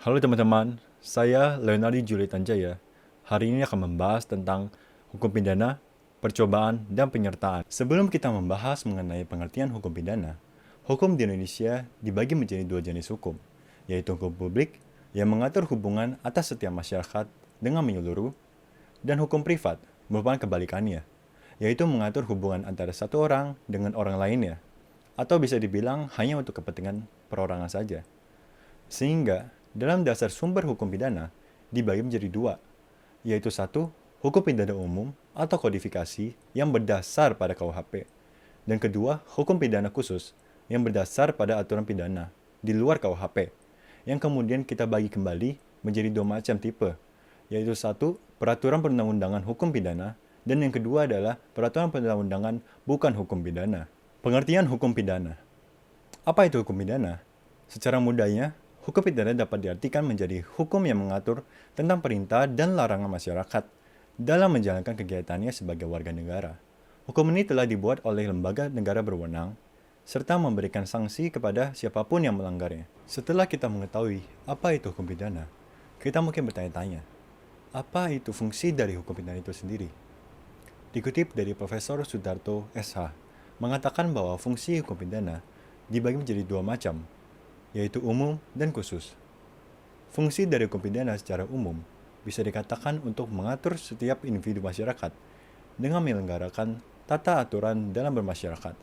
Halo teman-teman, saya Leonardi Juli Tanjaya. Hari ini akan membahas tentang hukum pidana, percobaan, dan penyertaan. Sebelum kita membahas mengenai pengertian hukum pidana, hukum di Indonesia dibagi menjadi dua jenis hukum, yaitu hukum publik yang mengatur hubungan atas setiap masyarakat dengan menyeluruh, dan hukum privat merupakan kebalikannya, yaitu mengatur hubungan antara satu orang dengan orang lainnya, atau bisa dibilang hanya untuk kepentingan perorangan saja. Sehingga, dalam dasar sumber hukum pidana dibagi menjadi dua, yaitu satu, hukum pidana umum atau kodifikasi yang berdasar pada KUHP, dan kedua, hukum pidana khusus yang berdasar pada aturan pidana di luar KUHP, yang kemudian kita bagi kembali menjadi dua macam tipe, yaitu satu, peraturan perundang-undangan hukum pidana, dan yang kedua adalah peraturan perundang-undangan bukan hukum pidana. Pengertian hukum pidana. Apa itu hukum pidana? Secara mudahnya, hukum pidana dapat diartikan menjadi hukum yang mengatur tentang perintah dan larangan masyarakat dalam menjalankan kegiatannya sebagai warga negara. Hukum ini telah dibuat oleh lembaga negara berwenang, serta memberikan sanksi kepada siapapun yang melanggarnya. Setelah kita mengetahui apa itu hukum pidana, kita mungkin bertanya-tanya, apa itu fungsi dari hukum pidana itu sendiri? Dikutip dari Profesor Sudarto SH, mengatakan bahwa fungsi hukum pidana dibagi menjadi dua macam, yaitu umum dan khusus. Fungsi dari hukum pidana secara umum bisa dikatakan untuk mengatur setiap individu masyarakat dengan menyelenggarakan tata aturan dalam bermasyarakat.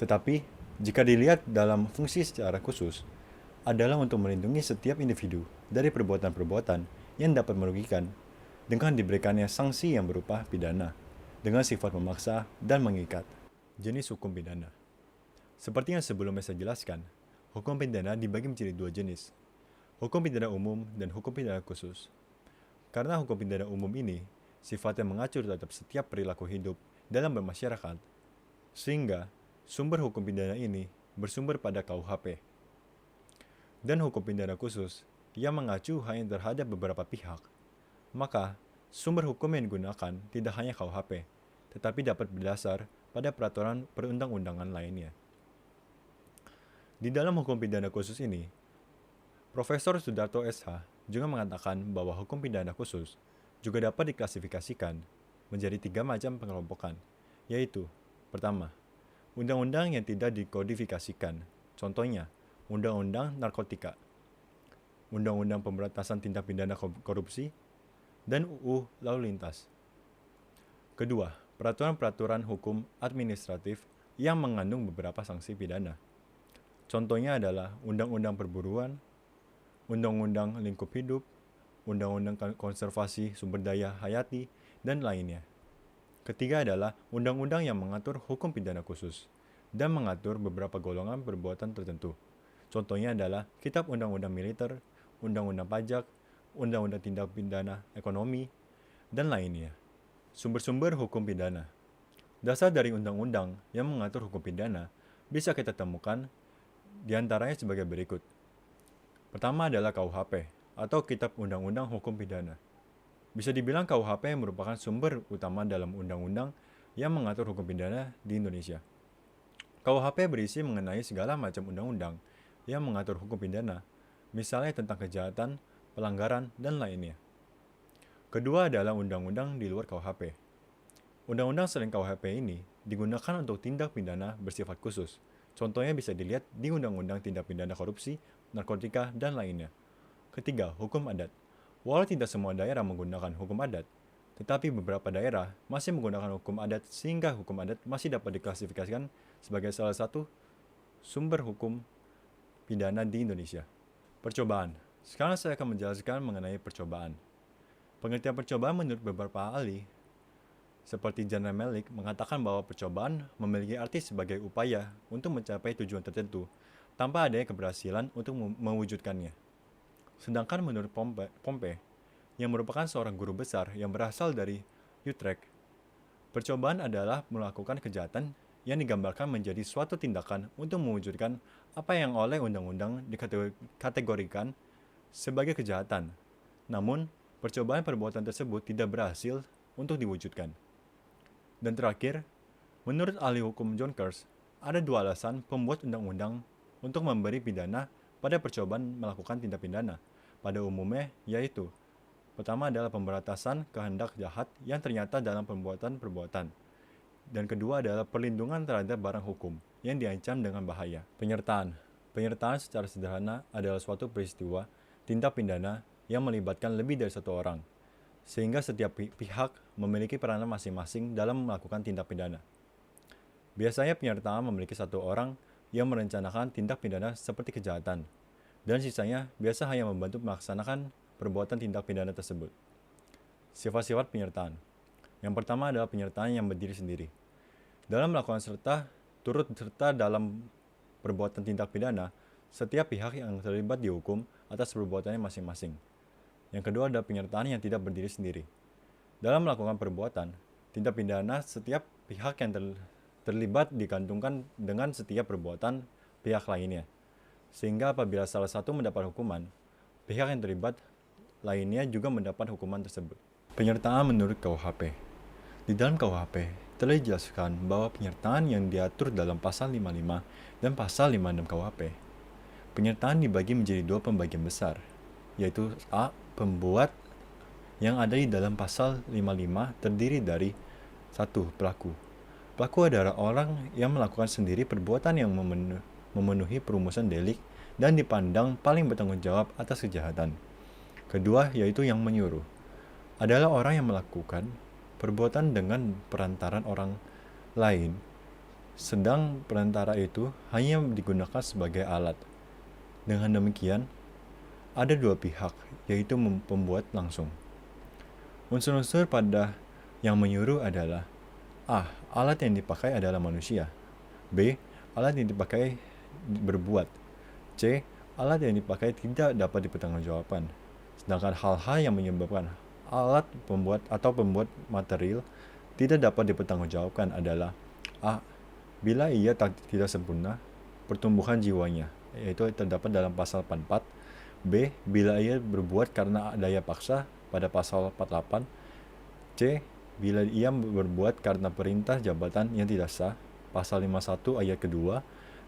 Tetapi, jika dilihat dalam fungsi secara khusus, adalah untuk melindungi setiap individu dari perbuatan-perbuatan yang dapat merugikan dengan diberikannya sanksi yang berupa pidana dengan sifat memaksa dan mengikat. Jenis hukum pidana. Seperti yang sebelumnya saya jelaskan, hukum pidana dibagi menjadi dua jenis, hukum pidana umum dan hukum pidana khusus. Karena hukum pidana umum ini sifatnya mengatur terhadap setiap perilaku hidup dalam bermasyarakat, sehingga sumber hukum pidana ini bersumber pada KUHP. Dan hukum pidana khusus yang mengacu hanya terhadap beberapa pihak. Maka, sumber hukum yang digunakan tidak hanya KUHP, tetapi dapat berdasar pada peraturan perundang-undangan lainnya. Di dalam hukum pidana khusus ini, Profesor Sudarto SH juga mengatakan bahwa hukum pidana khusus juga dapat diklasifikasikan menjadi tiga macam pengelompokan, yaitu pertama, undang-undang yang tidak dikodifikasikan, contohnya Undang-Undang Narkotika, Undang-Undang Pemberantasan Tindak Pidana Korupsi, dan UU Lalu Lintas. Kedua, peraturan-peraturan hukum administratif yang mengandung beberapa sanksi pidana. Contohnya adalah Undang-Undang Perburuan, Undang-Undang Lingkup Hidup, Undang-Undang Konservasi Sumber Daya Hayati, dan lainnya. Ketiga adalah undang-undang yang mengatur hukum pidana khusus dan mengatur beberapa golongan perbuatan tertentu. Contohnya adalah Kitab Undang-Undang Militer, Undang-Undang Pajak, Undang-Undang Tindak Pidana Ekonomi, dan lainnya. Sumber-sumber hukum pidana. Dasar dari undang-undang yang mengatur hukum pidana bisa kita temukan di antaranya sebagai berikut. Pertama adalah KUHP, atau Kitab Undang-Undang Hukum Pidana. Bisa dibilang KUHP merupakan sumber utama dalam undang-undang yang mengatur hukum pidana di Indonesia. KUHP berisi mengenai segala macam undang-undang yang mengatur hukum pidana, misalnya tentang kejahatan, pelanggaran, dan lainnya. Kedua adalah undang-undang di luar KUHP. Undang-undang selain KUHP ini digunakan untuk tindak pidana bersifat khusus. Contohnya bisa dilihat di Undang-Undang Tindak Pidana Korupsi, Narkotika, dan lainnya. Ketiga, hukum adat. Walau tidak semua daerah menggunakan hukum adat, tetapi beberapa daerah masih menggunakan hukum adat sehingga hukum adat masih dapat diklasifikasikan sebagai salah satu sumber hukum pidana di Indonesia. Percobaan. Sekarang saya akan menjelaskan mengenai percobaan. Pengertian percobaan menurut beberapa ahli seperti Jan Melik mengatakan bahwa percobaan memiliki arti sebagai upaya untuk mencapai tujuan tertentu tanpa adanya keberhasilan untuk mewujudkannya. Sedangkan menurut Pompe, yang merupakan seorang guru besar yang berasal dari Utrecht, percobaan adalah melakukan kejahatan yang digambarkan menjadi suatu tindakan untuk mewujudkan apa yang oleh undang-undang dikategorikan sebagai kejahatan. Namun, percobaan perbuatan tersebut tidak berhasil untuk diwujudkan. Dan terakhir, menurut ahli hukum John Kurtz, ada dua alasan pembuat undang-undang untuk memberi pidana pada percobaan melakukan tindak pidana. Pada umumnya, yaitu pertama adalah pemberantasan kehendak jahat yang ternyata dalam perbuatan-perbuatan. Dan kedua adalah perlindungan terhadap barang hukum yang diancam dengan bahaya. Penyertaan. Penyertaan secara sederhana adalah suatu peristiwa tindak pidana yang melibatkan lebih dari satu orang, sehingga setiap pihak memiliki peranan masing-masing dalam melakukan tindak pidana. Biasanya penyertaan memiliki satu orang yang merencanakan tindak pidana seperti kejahatan, dan sisanya biasa hanya membantu melaksanakan perbuatan tindak pidana tersebut. Sifat-sifat penyertaan. Yang pertama adalah penyertaan yang berdiri sendiri. Dalam melakukan turut serta dalam perbuatan tindak pidana, setiap pihak yang terlibat dihukum atas perbuatannya masing-masing. Yang kedua adalah penyertaan yang tidak berdiri sendiri. Dalam melakukan perbuatan tindak pidana, setiap pihak yang terlibat digantungkan dengan setiap perbuatan pihak lainnya. Sehingga apabila salah satu mendapat hukuman, pihak yang terlibat lainnya juga mendapat hukuman tersebut. Penyertaan menurut KUHP. Di dalam KUHP telah dijelaskan bahwa penyertaan yang diatur dalam pasal 55 dan pasal 56 KUHP. Penyertaan dibagi menjadi dua pembagian besar, yaitu A. Pembuat yang ada di dalam pasal 55 terdiri dari 1. Pelaku. Pelaku adalah orang yang melakukan sendiri perbuatan yang memenuhi perumusan delik dan dipandang paling bertanggung jawab atas kejahatan. Kedua, yaitu yang menyuruh. Adalah orang yang melakukan perbuatan dengan perantaran orang lain, sedang perantara itu hanya digunakan sebagai alat. Dengan demikian, ada dua pihak, yaitu pembuat langsung. Unsur-unsur pada yang menyuruh adalah A. Alat yang dipakai adalah manusia. B. Alat yang dipakai berbuat. C. Alat yang dipakai tidak dapat dipertanggungjawabkan. Sedangkan hal-hal yang menyebabkan alat pembuat atau pembuat material tidak dapat dipertanggungjawabkan adalah A. Bila ia tidak sempurna pertumbuhan jiwanya, yaitu terdapat dalam pasal 44. B. Bila ia berbuat karena daya paksa pada pasal 48. C. Bila ia berbuat karena perintah jabatan yang tidak sah, pasal 51 ayat kedua.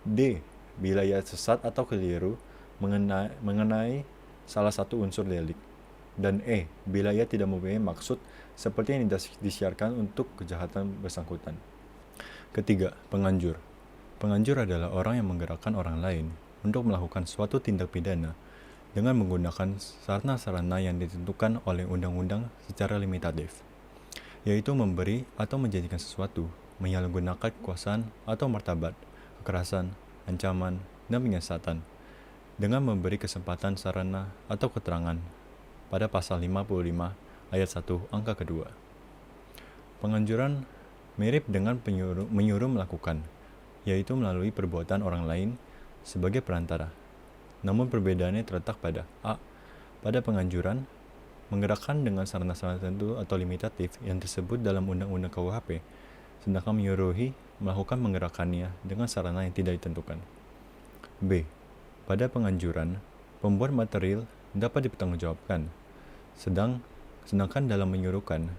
D. Bila ia sesat atau keliru mengenai salah satu unsur delik. Dan E. Bila ia tidak mempunyai maksud seperti yang disiarkan untuk kejahatan bersangkutan. Ketiga, penganjur. Penganjur adalah orang yang menggerakkan orang lain untuk melakukan suatu tindak pidana dengan menggunakan sarana-sarana yang ditentukan oleh undang-undang secara limitatif, yaitu memberi atau menjadikan sesuatu, menyalahgunakan kekuasaan atau martabat, kekerasan, ancaman, dan penyesatan, dengan memberi kesempatan sarana atau keterangan pada pasal 55 ayat 1 angka kedua. Penganjuran mirip dengan menyuruh melakukan, yaitu melalui perbuatan orang lain sebagai perantara. Namun perbedaannya terletak pada A. Pada penganjuran, menggerakkan dengan sarana-sarana tertentu atau limitatif yang tersebut dalam Undang-Undang KUHP, sedangkan menyuruhi melakukan menggerakkannya dengan sarana yang tidak ditentukan. B. Pada penganjuran, pembuat material dapat dipertanggungjawabkan, sedangkan dalam menyuruhkan,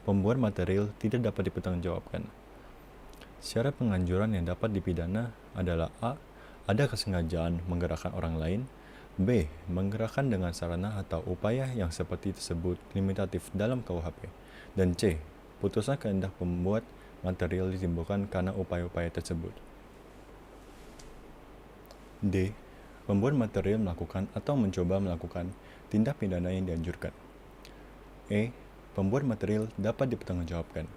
pembuat material tidak dapat dipertanggungjawabkan. Syarat penganjuran yang dapat dipidana adalah A. Ada kesengajaan menggerakkan orang lain. B. Menggerakkan dengan sarana atau upaya yang seperti tersebut limitatif dalam KUHP. Dan C. Putusan kehendak pembuat material ditimbulkan karena upaya-upaya tersebut. D. Pembuat material melakukan atau mencoba melakukan tindak pidana yang dianjurkan. E. Pembuat material dapat dipertanggungjawabkan.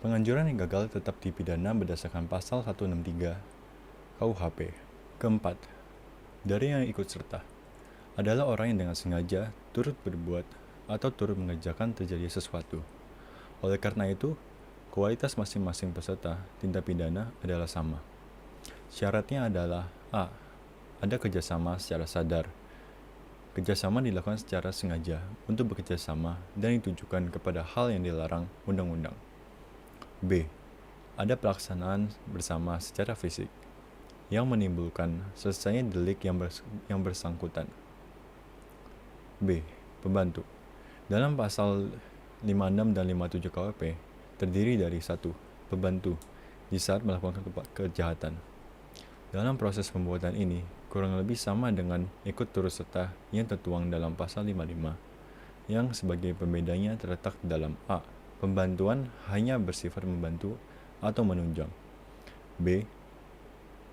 Penganjuran yang gagal tetap dipidana berdasarkan pasal 163 KUHP. Keempat, dari yang ikut serta adalah orang yang dengan sengaja turut berbuat atau turut mengerjakan terjadi sesuatu. Oleh karena itu, kualitas masing-masing peserta tindak pidana adalah sama. Syaratnya adalah A. Ada kerjasama secara sadar. Kerjasama dilakukan secara sengaja untuk bekerjasama dan ditujukan kepada hal yang dilarang undang-undang. B. Ada pelaksanaan bersama secara fisik yang menimbulkan selesainya delik yang bersangkutan. B. Pembantu. Dalam pasal 56 dan 57 KUHP terdiri dari 1. Pembantu di saat melakukan kejahatan. Dalam proses pembuatan ini, kurang lebih sama dengan ikut turut serta yang tertuang dalam pasal 55, yang sebagai pembedanya terletak dalam A. Pembantuan hanya bersifat membantu atau menunjang. B.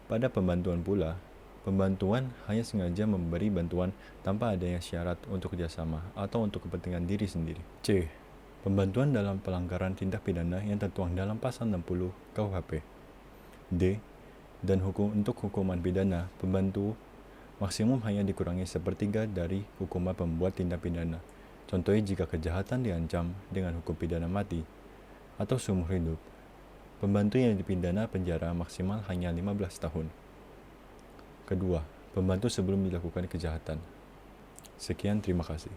Pada pembantuan pula, pembantuan hanya sengaja memberi bantuan tanpa adanya syarat untuk kerjasama atau untuk kepentingan diri sendiri. C. Pembantuan dalam pelanggaran tindak pidana yang tertuang dalam pasal 60 KUHP. D. Dan untuk hukuman pidana, pembantu maksimum hanya dikurangi sepertiga dari hukuman pembuat tindak pidana. Contohnya jika kejahatan diancam dengan hukum pidana mati atau seumur hidup, pembantu yang dipidana penjara maksimal hanya 15 tahun. Kedua, pembantu sebelum dilakukan kejahatan. Sekian, terima kasih.